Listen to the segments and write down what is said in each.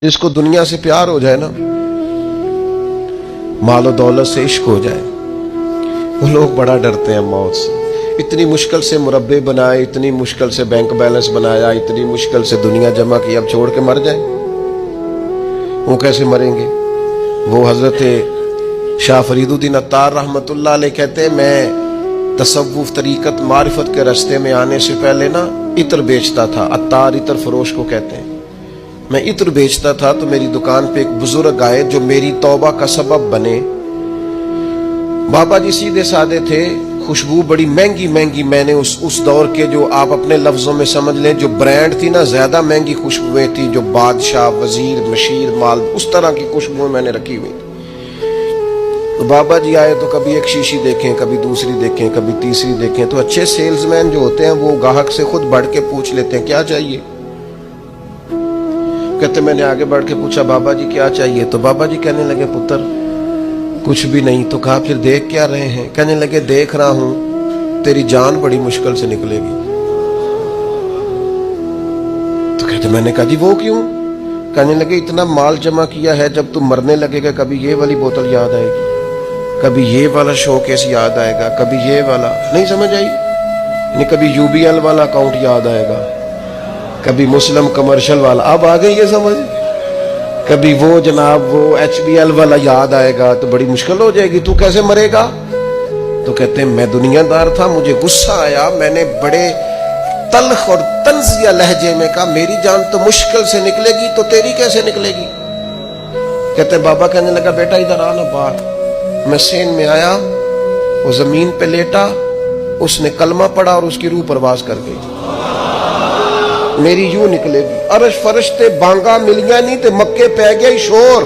جس کو دنیا سے پیار ہو جائے نا، مال و دولت سے عشق ہو جائے، وہ لوگ بڑا ڈرتے ہیں موت سے۔ اتنی مشکل سے مربع بنائے، اتنی مشکل سے بینک بیلنس بنایا، اتنی مشکل سے دنیا جمع کی، اب چھوڑ کے مر جائیں، وہ کیسے مریں گے؟ وہ حضرت شاہ فرید الدین عطار رحمۃ اللہ علیہ کہتے ہیں، میں تصوف طریقت معرفت کے راستے میں آنے سے پہلے نا عطر بیچتا تھا۔ عطار عطر فروش کو کہتے ہیں۔ میں عطر بیچتا تھا تو میری دکان پہ ایک بزرگ آئے جو میری توبہ کا سبب بنے۔ بابا جی سیدھے سادے تھے، خوشبو بڑی مہنگی مہنگی، میں نے اس دور کے جو آپ اپنے لفظوں میں سمجھ لیں جو برانڈ تھی نا، زیادہ مہنگی خوشبوئیں تھی، جو بادشاہ، وزیر، مشیر، مال، اس طرح کی خوشبوئیں میں نے رکھی ہوئی تھی۔ تو بابا جی آئے تو کبھی ایک شیشی دیکھیں، کبھی دوسری دیکھیں، کبھی تیسری دیکھیں۔ تو اچھے سیلز مین جو ہوتے ہیں وہ گاہک سے خود بڑھ کے پوچھ لیتے ہیں کیا چاہیے۔ کہتے میں نے آگے بڑھ کے پوچھا بابا جی کیا چاہیے؟ تو بابا جی کہنے لگے پتر کچھ بھی نہیں۔ تو کہا پھر دیکھ کیا رہے ہیں؟ کہنے لگے دیکھ رہا ہوں تیری جان بڑی مشکل سے نکلے گی۔ تو کہتے میں نے کہا جی وہ کیوں؟ کہنے لگے اتنا مال جمع کیا ہے، جب تم مرنے لگے گا کبھی یہ والی بوتل یاد آئے گی، کبھی یہ والا شو کیس یاد آئے گا، کبھی یہ والا، نہیں سمجھ آئی؟ یعنی کبھی یو بی ایل والا اکاؤنٹ یاد آئے گا، کبھی مسلم کمرشل والا، اب آ گئی یہ سمجھ، کبھی وہ جناب وہ ایچ بی ایل والا یاد آئے گا، تو بڑی مشکل ہو جائے گی، تو کیسے مرے گا؟ تو کہتے ہیں میں دنیا دار تھا، مجھے غصہ آیا، میں نے بڑے تلخ اور طنزیہ لہجے میں کہا میری جان تو مشکل سے نکلے گی تو تیری کیسے نکلے گی؟ کہتے ہیں بابا کہنے لگا بیٹا ادھر آنا باہر۔ میں سین میں آیا، وہ زمین پہ لیٹا، اس نے کلمہ پڑھا اور اس کی روح پرواز کر گئی، میری یوں نکلے گی۔ عرش فرشتے بانگا ملیاں نہیں تے مکے پہ گیا شور،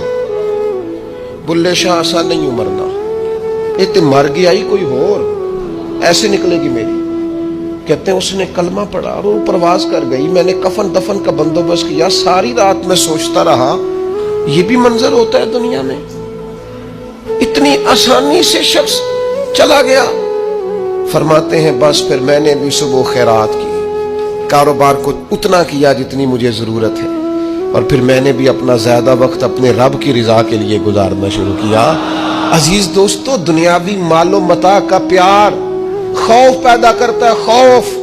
بلے شاہ آسا نہیں مرنا، یہ تے مر گیا ہی کوئی اور، ایسے نکلے گی میری۔ کہتے ہیں اس نے کلمہ پڑھا اور وہ پرواز کر گئی۔ میں نے کفن دفن کا بندوبست کیا، ساری رات میں سوچتا رہا یہ بھی منظر ہوتا ہے دنیا میں، اتنی آسانی سے شخص چلا گیا۔ فرماتے ہیں بس پھر میں نے بھی صبح خیرات کی، کاروبار کو اتنا کیا جتنی مجھے ضرورت ہے، اور پھر میں نے بھی اپنا زیادہ وقت اپنے رب کی رضا کے لیے گزارنا شروع کیا۔ عزیز دوستو، دنیاوی مال و متاع کا پیار خوف پیدا کرتا ہے، خوف۔